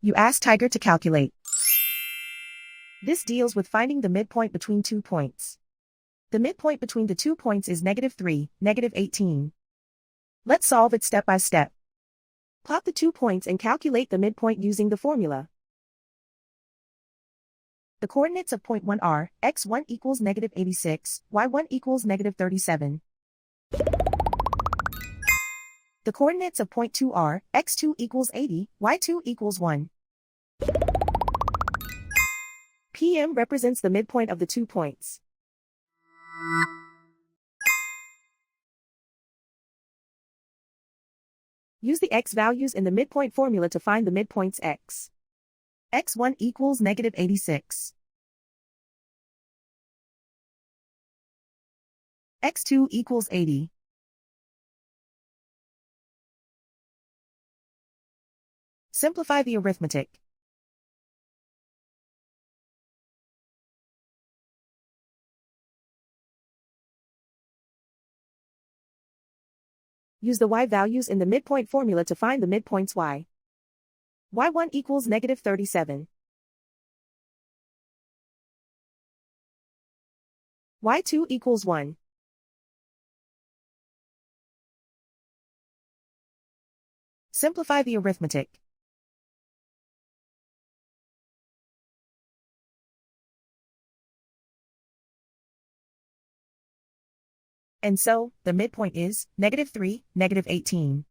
You ask Tiger to calculate. This deals with finding the midpoint between 2 points. The midpoint between the 2 points is -3, -18. Let's solve it step by step. Plot the 2 points and calculate the midpoint using the formula. The coordinates of point 1 are, x1 equals -86, y1 equals -37. The coordinates of point 2 are, x2 equals 80, y2 equals 1. PM represents the midpoint of the 2 points. Use the x values in the midpoint formula to find the midpoints x. x1 equals -86. x2 equals 80. Simplify the arithmetic. Use the y values in the midpoint formula to find the midpoints y. y1 equals -37. y2 equals 1. Simplify the arithmetic. And so, the midpoint is -3, -18.